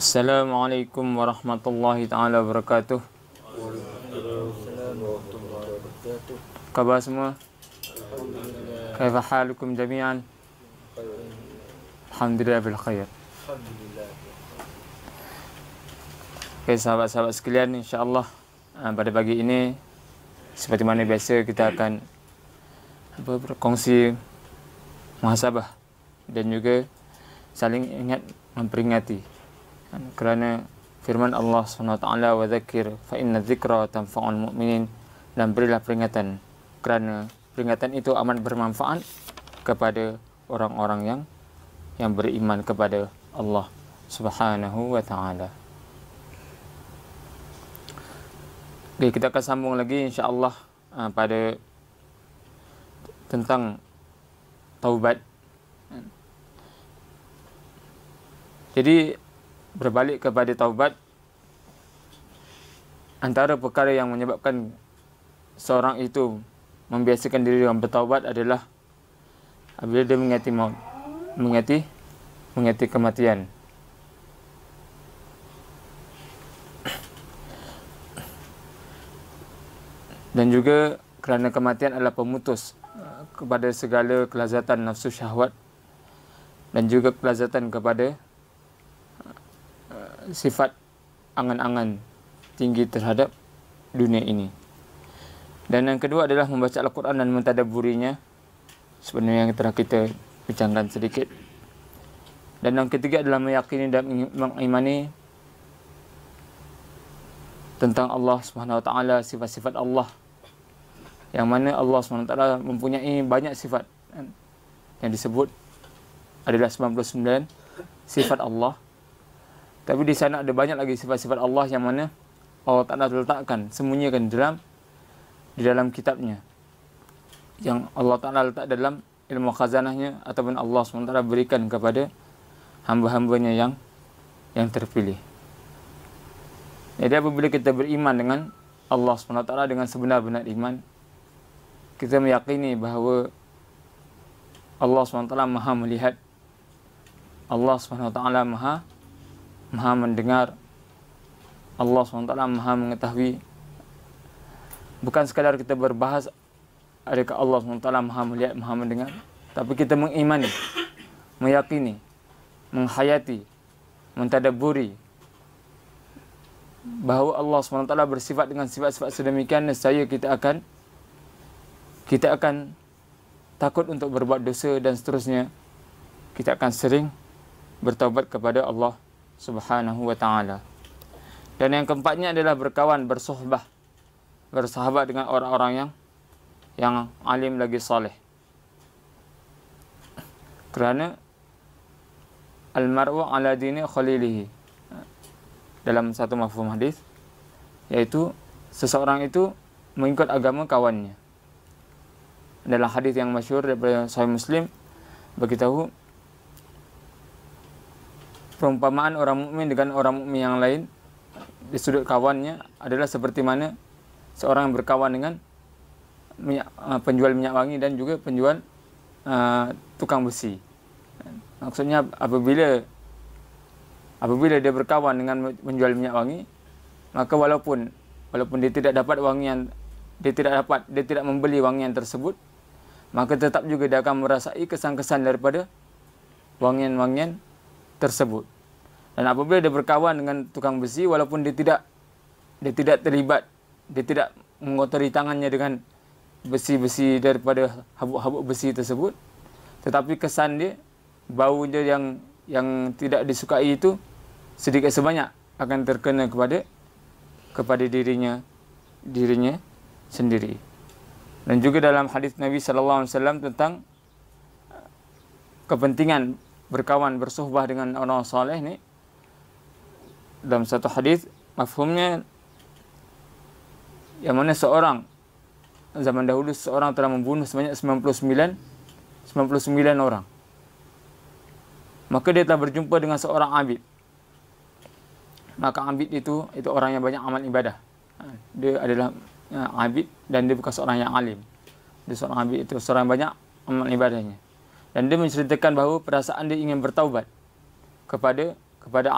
Assalamualaikum warahmatullahi taala wabarakatuh. Waalaikumsalam warahmatullahi wabarakatuh. Khabar semua? Alhamdulillah. Kaifa halukum jami'an? Alhamdulillah bil khair. Alhamdulillah. Okay, sahabat-sahabat sekalian, insya-Allah pada pagi ini seperti mana biasa kita akan berkongsi muhasabah dan juga saling ingat memperingati, kerana firman Allah SWT, wa dzakir fa inna dzikra tanfa'ul mu'minin, dan berilah peringatan kerana peringatan itu amat bermanfaat kepada orang-orang yang beriman kepada Allah Subhanahu wa taala. Okay, kita akan sambung lagi insya-Allah pada tentang taubat. Jadi berbalik kepada taubat, antara perkara yang menyebabkan seorang itu membiasakan diri dengan bertaubat adalah apabila dia mengingati maut, mengingati kematian. Dan juga kerana kematian adalah pemutus kepada segala kelazatan nafsu syahwat dan juga kelazatan kepada sifat angan-angan tinggi terhadap dunia ini. Dan yang kedua adalah membaca Al-Quran dan mentadabburinya, sebenarnya yang telah kita bincangkan sedikit. Dan yang ketiga adalah meyakini dan mengimani tentang Allah Subhanahu Wa Taala, sifat-sifat Allah, yang mana Allah Subhanahu Wa Taala mempunyai banyak sifat yang disebut adalah 99 sifat Allah. Tapi di sana ada banyak lagi sifat-sifat Allah yang mana Allah Ta'ala letakkan, sembunyikan di dalam kitabnya, yang Allah Ta'ala letak dalam ilmu khazanahnya, ataupun Allah SWT berikan kepada hamba-hambanya yang terpilih. Jadi apabila kita beriman dengan Allah SWT dengan sebenar-benar iman, kita meyakini bahawa Allah SWT maha melihat, Allah SWT maha mendengar, Allah SWT maha mengetahui. Bukan sekadar kita berbahas adakah Allah SWT maha melihat, maha mendengar, tapi kita mengimani, meyakini, menghayati, mentadabburi bahawa Allah SWT bersifat dengan sifat-sifat sedemikian, nescaya kita akan takut untuk berbuat dosa, dan seterusnya kita akan sering bertaubat kepada Allah Subhanahu wa taala. Dan yang keempatnya adalah berkawan, bersohbah, bersahabat dengan orang-orang yang alim lagi saleh. Kerana al-mar'u ala dini khalilihi, dalam satu mafhum hadis, iaitu seseorang itu mengikut agama kawannya. Dalam hadis yang masyhur daripada Sahih Muslim beritahu perumpamaan orang mukmin dengan orang mukmin yang lain di sudut kawannya adalah seperti mana seorang yang berkawan dengan penjual minyak wangi dan juga penjual tukang besi. Maksudnya apabila dia berkawan dengan penjual minyak wangi, maka walaupun dia tidak dapat wangian, dia tidak membeli wangian tersebut, maka tetap juga dia akan merasai kesan-kesan daripada wangian-wangian tersebut. Dan apabila dia berkawan dengan tukang besi, walaupun dia tidak terlibat, dia tidak mengotori tangannya dengan besi-besi daripada habuk-habuk besi tersebut, tetapi kesan dia, bau dia yang tidak disukai itu sedikit sebanyak akan terkena kepada dirinya sendiri. Dan juga dalam hadis Nabi sallallahu alaihi wasallam tentang kepentingan berkawan, bersuhbah dengan orang saleh ni, dalam satu hadis mafhumnya, yang mana zaman dahulu seorang telah membunuh sebanyak 99 orang. Maka dia telah berjumpa dengan seorang abid. Maka abid itu orang yang banyak amal ibadah. Dia adalah abid dan dia bukan seorang yang alim. Dia seorang abid itu seorang yang banyak amal ibadahnya. Dan dia menceritakan bahawa perasaan dia ingin bertaubat kepada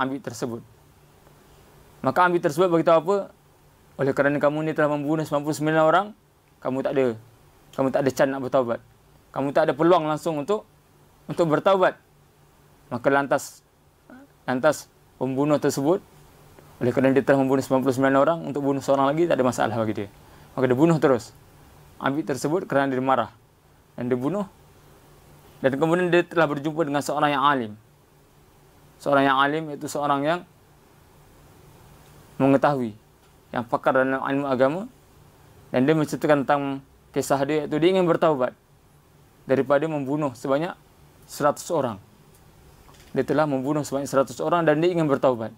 abid tersebut. Maka Habib tersebut beritahu apa? Oleh kerana kamu ni telah membunuh 99 orang, kamu tak ada can nak bertaubat. Kamu tak ada peluang langsung untuk bertaubat. Maka lantas pembunuh tersebut, oleh kerana dia telah membunuh 99 orang, untuk bunuh seorang lagi tak ada masalah bagi dia. Maka dia bunuh terus Habib tersebut kerana dia marah. Dan dia bunuh. Dan kemudian dia telah berjumpa dengan seorang yang alim. Seorang yang alim iaitu seorang yang mengetahui, yang pakar dalam ilmu agama. Dan dia menceritakan tentang kisah dia, iaitu dia ingin bertaubat daripada membunuh sebanyak 100 orang. Dia telah membunuh sebanyak 100 orang dan dia ingin bertaubat.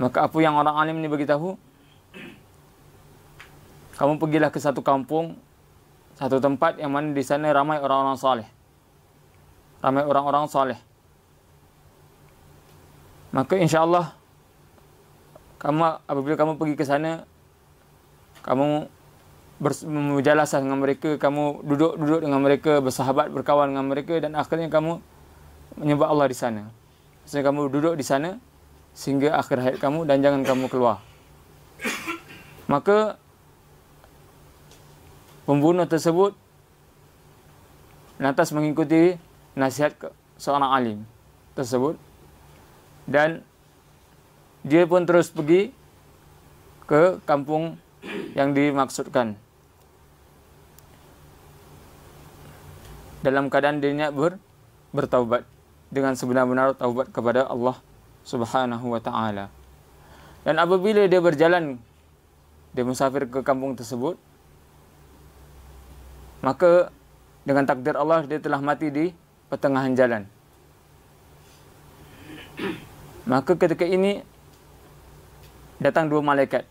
Maka apa yang orang alim ni beritahu? Kamu pergilah ke satu kampung, satu tempat yang mana di sana ramai orang-orang saleh. Ramai orang-orang saleh. Maka insya-Allah apabila kamu pergi ke sana, kamu bermujalasah dengan mereka, kamu duduk dengan mereka, bersahabat, berkawan dengan mereka, dan akhirnya kamu menyembah Allah di sana. Maksudnya kamu duduk di sana sehingga akhir hayat kamu dan jangan kamu keluar. Maka pembunuh tersebut lantas mengikuti nasihat seorang alim tersebut, dan dia pun terus pergi ke kampung yang dimaksudkan. Dalam keadaan dia niat bertaubat dengan sebenar-benar taubat kepada Allah Subhanahu wa taala. Dan apabila dia berjalan, dia musafir ke kampung tersebut, maka dengan takdir Allah dia telah mati di pertengahan jalan. Maka ketika ini datang dua malaikat.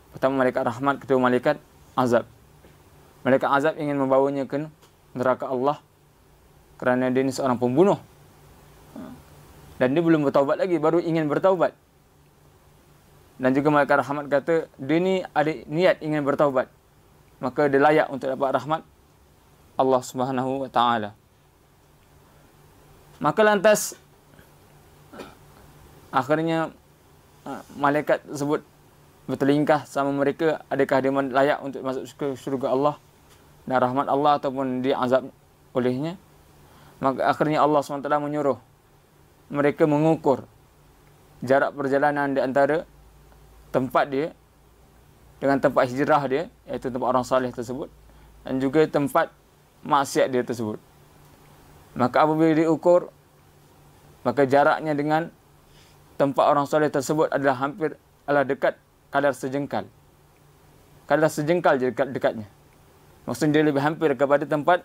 Pertama malaikat rahmat, kedua malaikat azab. Malaikat azab ingin membawanya ke neraka Allah kerana dia ni seorang pembunuh. Dan dia belum bertaubat lagi, baru ingin bertaubat. Dan juga malaikat rahmat kata, dia ni ada niat ingin bertaubat, maka dia layak untuk dapat rahmat Allah Subhanahu wa taala. Maka lantas akhirnya malaikat tersebut bertelingkah sama mereka, adakah dia layak untuk masuk ke syurga Allah dan rahmat Allah ataupun diazab olehnya. Maka akhirnya Allah SWT menyuruh mereka mengukur jarak perjalanan di antara tempat dia dengan tempat hijrah dia, iaitu tempat orang saleh tersebut, dan juga tempat maksiat dia tersebut. Maka apabila diukur, maka jaraknya dengan tempat orang saleh tersebut adalah dekat kadar sejengkal. Kadar sejengkal je dekatnya. Maksudnya dia lebih hampir kepada tempat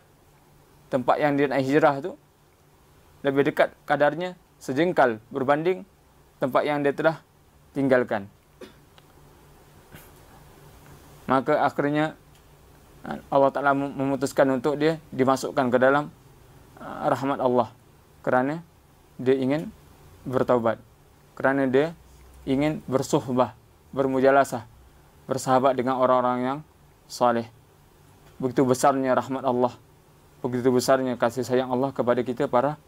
yang dia nak hijrah tu, lebih dekat kadarnya sejengkal berbanding tempat yang dia telah tinggalkan. Maka akhirnya Allah Ta'ala memutuskan untuk dia dimasukkan ke dalam rahmat Allah kerana dia ingin bertaubat, kerana dia ingin bersuhbah, bermujalasah, bersahabat dengan orang-orang yang saleh. Begitu besarnya rahmat Allah, begitu besarnya kasih sayang Allah kepada kita para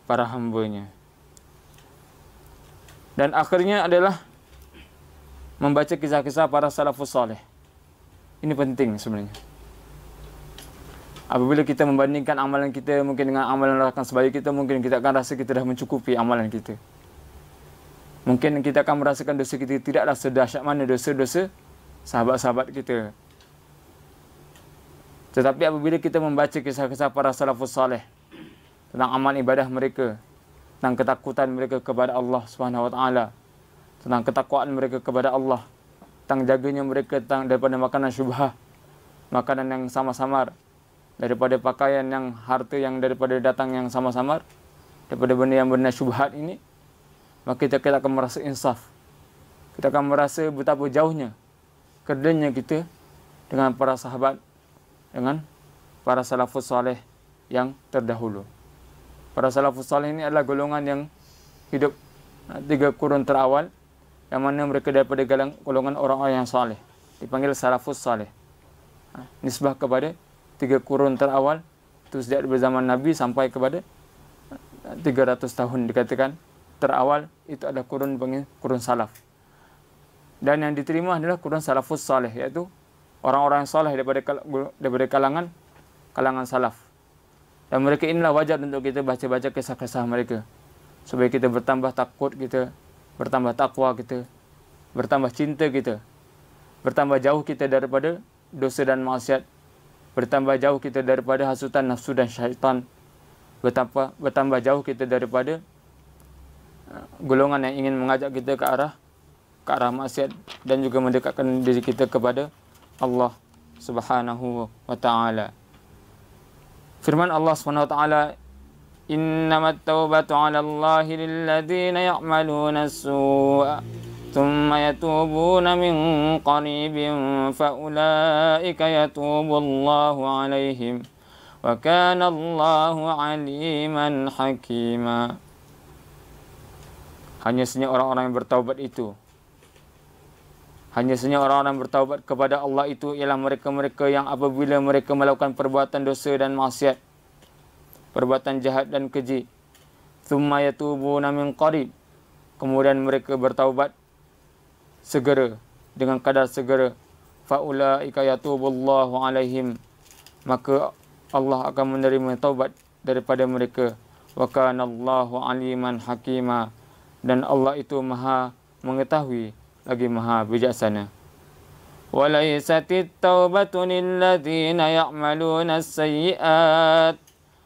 hambanya. Dan akhirnya adalah membaca kisah-kisah para salafus saleh. Ini penting sebenarnya. Apabila kita membandingkan amalan kita mungkin dengan amalan rakan sebaya kita, mungkin kita akan rasa kita dah mencukupi amalan kita. Mungkin kita akan merasakan dosa kita tidaklah sedahsyat mana dosa-dosa sahabat-sahabat kita. Tetapi apabila kita membaca kisah-kisah para salafus saleh tentang amal ibadah mereka, tentang ketakutan mereka kepada Allah Subhanahu wa taala, tentang ketakwaan mereka kepada Allah, tentang jaganya mereka daripada makanan syubhah, makanan yang sama-samar, daripada pakaian yang harta yang daripada datang yang sama-samar, daripada benda yang benar syubhat ini, maka kita akan merasa insaf. Kita akan merasa betapa jauhnya kedenya kita dengan para sahabat, dengan para salafus saleh yang terdahulu. Para salafus saleh ini adalah golongan yang hidup 3 kurun terawal, yang mana mereka daripada golongan orang-orang yang saleh, dipanggil salafus saleh. Nisbah kepada 3 kurun terawal, itu sejak dari zaman Nabi sampai kepada 300 tahun dikatakan terawal itu adalah kurun panggil kurun salaf. Dan yang diterima adalah kurun salafus salih, iaitu orang-orang yang saleh daripada kalangan salaf. Dan mereka inilah wajar untuk kita baca-baca kisah-kisah mereka, supaya kita bertambah takut kita, bertambah takwa kita, bertambah cinta kita, bertambah jauh kita daripada dosa dan maksiat, bertambah jauh kita daripada hasutan nafsu dan syaitan, bertambah jauh kita daripada golongan yang ingin mengajak kita ke arah maksiat, dan juga mendekatkan diri kita kepada Allah Subhanahu wa taala. Firman Allah Subhanahu wa taala, innamat taubatu 'ala Allahi lilladzina ya'maluna as-su'a thumma yatubuna min qaribin fa ulaika yatubu Allahu 'alaihim wa kana Allahu 'aliman hakima. Hanya saja orang-orang yang bertaubat itu, hanya saja orang-orang bertaubat kepada Allah itu ialah mereka-mereka yang apabila mereka melakukan perbuatan dosa dan maksiat, perbuatan jahat dan keji, thumma yatubuna min qarib, kemudian mereka bertaubat segera, dengan kadar segera, fa ulaika yatubullahu alaihim, maka Allah akan menerima taubat daripada mereka. Wa kana Allahu aliman hakima, dan Allah itu Maha mengetahui lagi Maha bijaksana. Walaisatit taubatu lilladzina ya'maluna as-sayyi'at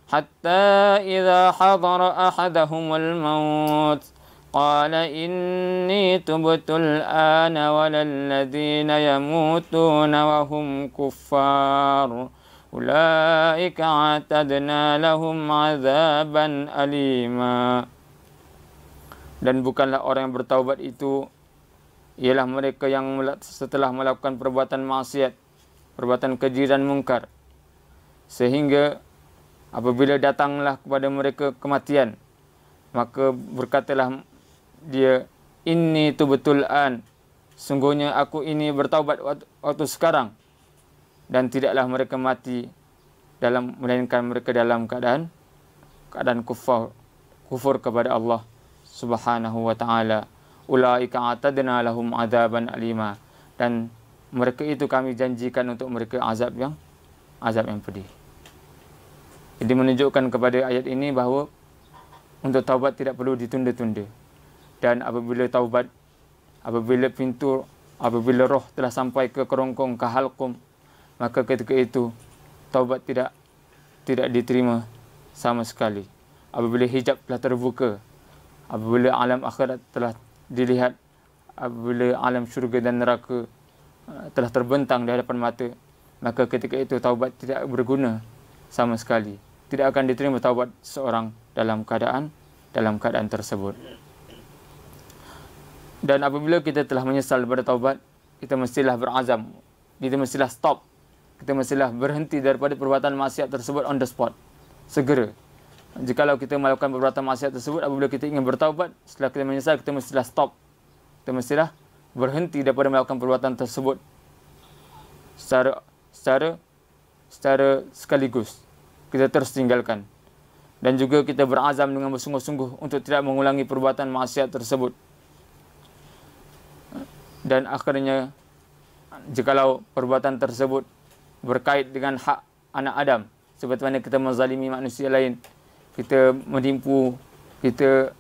hatta idza hadara ahadahumul maut qala inni tubtul ana walalladzina yamutuna wa hum kuffar ulaika atadna lahum azaban alima. Dan bukanlah orang yang bertaubat itu ialah mereka yang setelah melakukan perbuatan maksiat, perbuatan keji dan mungkar, sehingga apabila datanglah kepada mereka kematian, maka berkatalah dia, inni tubtul an, sungguhnya aku ini bertaubat waktu sekarang, dan tidaklah mereka mati melainkan mereka dalam keadaan kufur kepada Allah Subhanahu wa taala. Ulaika atadna lahum azaban alima, dan mereka itu kami janjikan untuk mereka azab yang pedih. Jadi menunjukkan kepada ayat ini bahawa untuk taubat tidak perlu ditunda-tunda. Dan apabila taubat, apabila roh telah sampai ke kerongkong, ke halqum, maka ketika itu taubat tidak diterima sama sekali. Apabila hijab telah terbuka, apabila alam akhirat telah dilihat, apabila alam syurga dan neraka telah terbentang di hadapan mata, maka ketika itu taubat tidak berguna sama sekali. Tidak akan diterima taubat seorang dalam keadaan tersebut. Dan apabila kita telah menyesal pada taubat, kita mestilah berazam, kita mestilah stop, kita mestilah berhenti daripada perbuatan maksiat tersebut on the spot, segera. Jikalau kita melakukan perbuatan maksiat tersebut, apabila kita ingin bertaubat, setelah kita menyesal, kita mestilah stop. Kita mestilah berhenti daripada melakukan perbuatan tersebut secara sekaligus. Kita terus tinggalkan. Dan juga kita berazam dengan bersungguh-sungguh untuk tidak mengulangi perbuatan maksiat tersebut. Dan akhirnya, jikalau perbuatan tersebut berkait dengan hak anak Adam, seperti mana kita menzalimi manusia lain, kita menipu, kita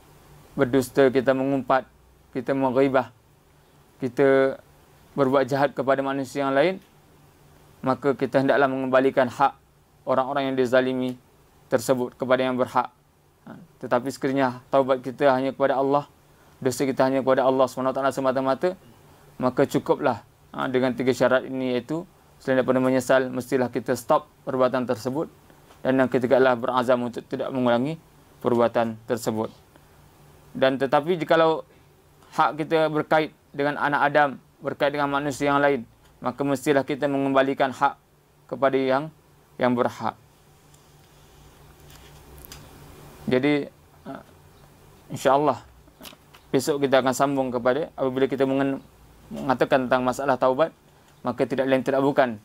berdusta, kita mengumpat, kita menghibah, kita berbuat jahat kepada manusia yang lain, maka kita hendaklah mengembalikan hak orang-orang yang dizalimi tersebut kepada yang berhak. Tetapi sekiranya taubat kita hanya kepada Allah, dosa kita hanya kepada Allah SWT semata-mata, maka cukuplah dengan 3 syarat ini, iaitu selain daripada menyesal, mestilah kita stop perbuatan tersebut, dan yang ketiga adalah berazam untuk tidak mengulangi perbuatan tersebut. Dan tetapi jikalau hak kita berkait dengan anak Adam, berkait dengan manusia yang lain, maka mestilah kita mengembalikan hak kepada yang berhak. Jadi insya-Allah besok kita akan sambung kepada apabila kita mengatakan tentang masalah taubat, maka tidak lain tidak bukan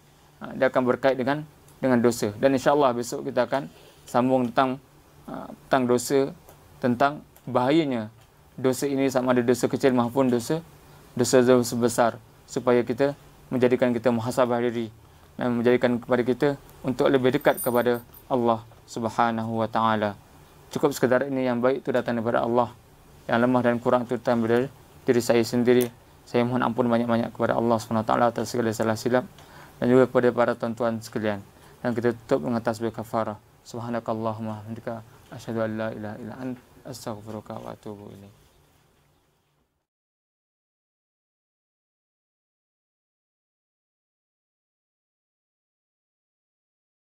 dia akan berkait dengan dosa. Dan insya-Allah besok kita akan sambung tentang dosa, tentang bahayanya dosa ini sama ada dosa kecil maupun dosa besar, supaya kita menjadikan kita muhasabah diri dan menjadikan kepada kita untuk lebih dekat kepada Allah Subhanahu wa taala. Cukup sekadar ini yang baik itu datang daripada Allah. Yang lemah dan kurang itu datang dari diri saya sendiri. Saya mohon ampun banyak-banyak kepada Allah Subhanahu wa taala atas segala salah silap dan juga kepada para tuan-tuan sekalian. Dan kita tutup dengan tasbih kafarah. Subhanakallahumma wa bihamdika asyhadu an la ilaha illa anta astaghfiruka wa atubu ilaik.